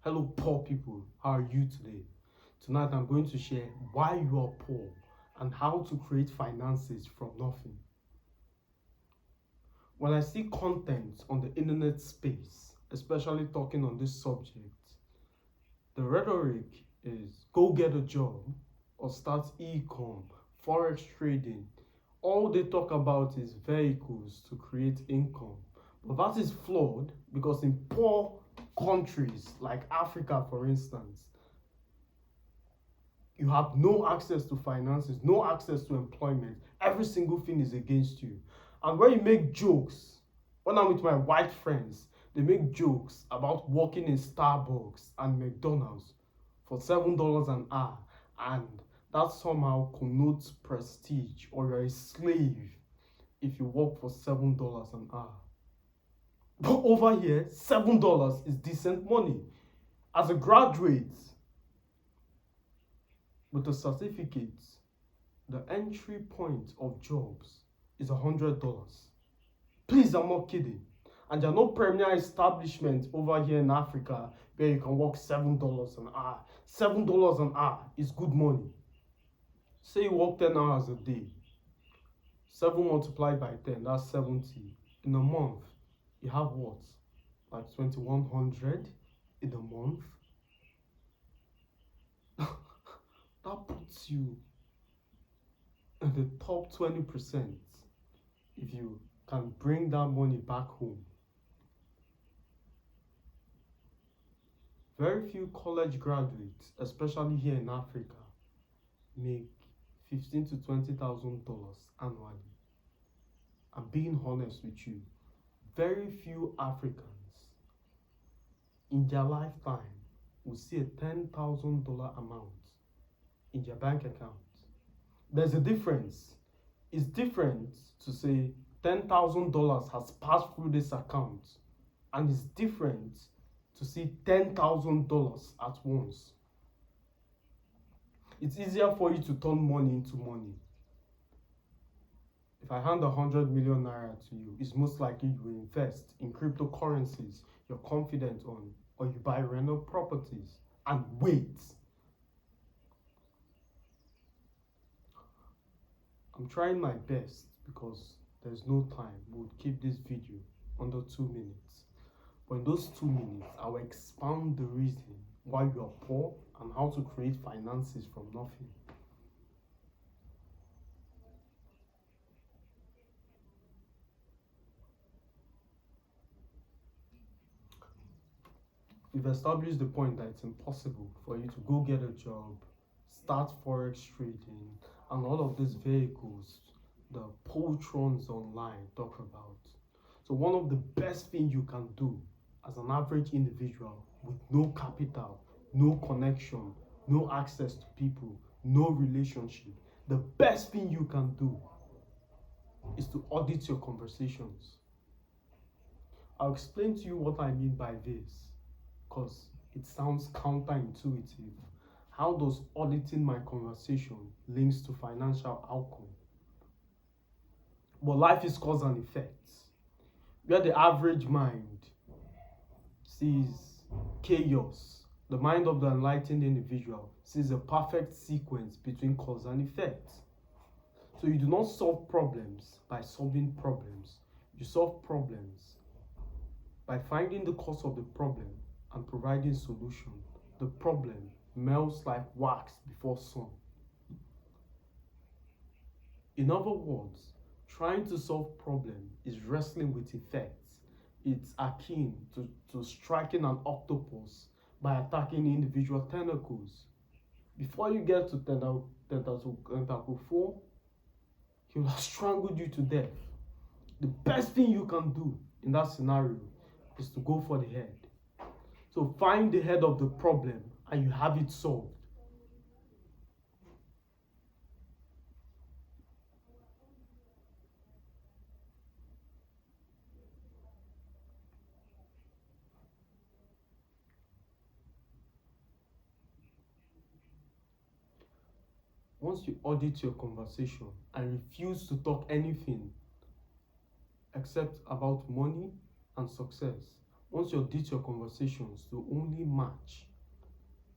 Hello, poor people. How are you today? Tonight, I'm going to share why you are poor and how to create finances from nothing. When I see content on the internet space, especially talking on this subject, the rhetoric is go get a job or start e-com, forex trading. All they talk about is vehicles to create income. But that is flawed because in poor countries like Africa, for instance, you have no access to finances, no access to employment. Every single thing is against you. And when you make jokes, when I'm with my white friends, they make jokes about working in Starbucks and McDonald's for $7 an hour, and that somehow connotes prestige, or you're a slave if you work for $7 an hour. But over here, $7 is decent money. As a graduate with a certificate, the entry point of jobs is $100. Please, I'm not kidding. And there are no premier establishments over here in Africa where you can work $7 an hour. $7 an hour is good money. Say you work 10 hours a day. 7 multiplied by 10, that's 70. In a month, you have what? Like 2,100 in a month? That puts you in the top 20% if you can bring that money back home. Very few college graduates, especially here in Africa, make $15,000 to $20,000 annually. I'm being honest with you. Very few Africans in their lifetime will see a $10,000 amount in their bank account. There's a difference. It's different to say $10,000 has passed through this account, and it's different to see $10,000 at once. It's easier for you to turn money into money. If I hand 100 million naira to you, it's most likely you will invest in cryptocurrencies you're confident on, or you buy rental properties and wait. I'm trying my best because there's no time. We'll keep this video under 2 minutes. But in those 2 minutes, I will expound the reason why you are poor and how to create finances from nothing. We've established the point that it's impossible for you to go get a job, start forex trading, and all of these vehicles the potrons online talk about. So one of the best things you can do as an average individual with no capital, no connection, no access to people, no relationship, the best thing you can do is to audit your conversations. I'll explain to you what I mean by this, because it sounds counterintuitive. How does auditing my conversation links to financial outcome? But life is cause and effect. Where the average mind sees chaos, the mind of the enlightened individual sees a perfect sequence between cause and effect. So you do not solve problems by solving problems. You solve problems by finding the cause of the problem and providing solution. The problem melts like wax before sun. In other words, trying to solve problem is wrestling with effects. It's akin to striking an octopus by attacking individual tentacles. Before you get to tentacle 4, he will have strangled you to death. The best thing you can do in that scenario is to go for the head. So find the head of the problem and you have it solved. Once you audit your conversation and refuse to talk anything except about money and success, once you audit your conversations to only match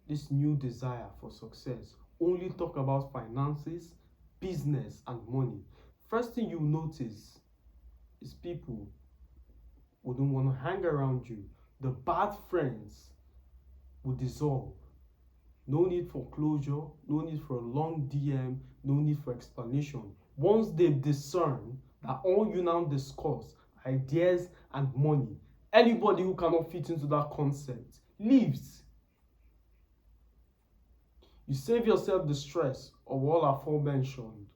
this new desire for success, only talk about finances, business, and money, first thing you notice is people who don't want to hang around you. The bad friends will dissolve. No need for closure, no need for a long DM, no need for explanation. Once they discern that all you now discuss ideas and money, anybody who cannot fit into that concept leaves. You save yourself the stress of all aforementioned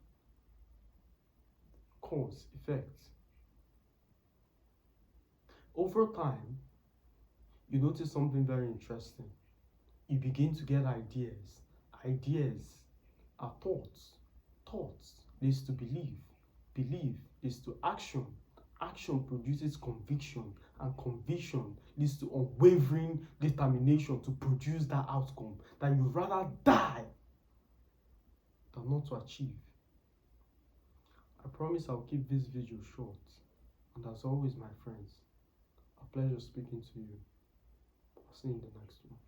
cause, effect. Over time, you notice something very interesting. You begin to get ideas. Ideas are thoughts. Thoughts leads to belief. Belief leads to action. Action produces conviction, and conviction leads to unwavering determination to produce that outcome that you rather die than not to achieve. I promise I'll keep this video short. And as always, my friends, a pleasure speaking to you. I'll see you in the next one.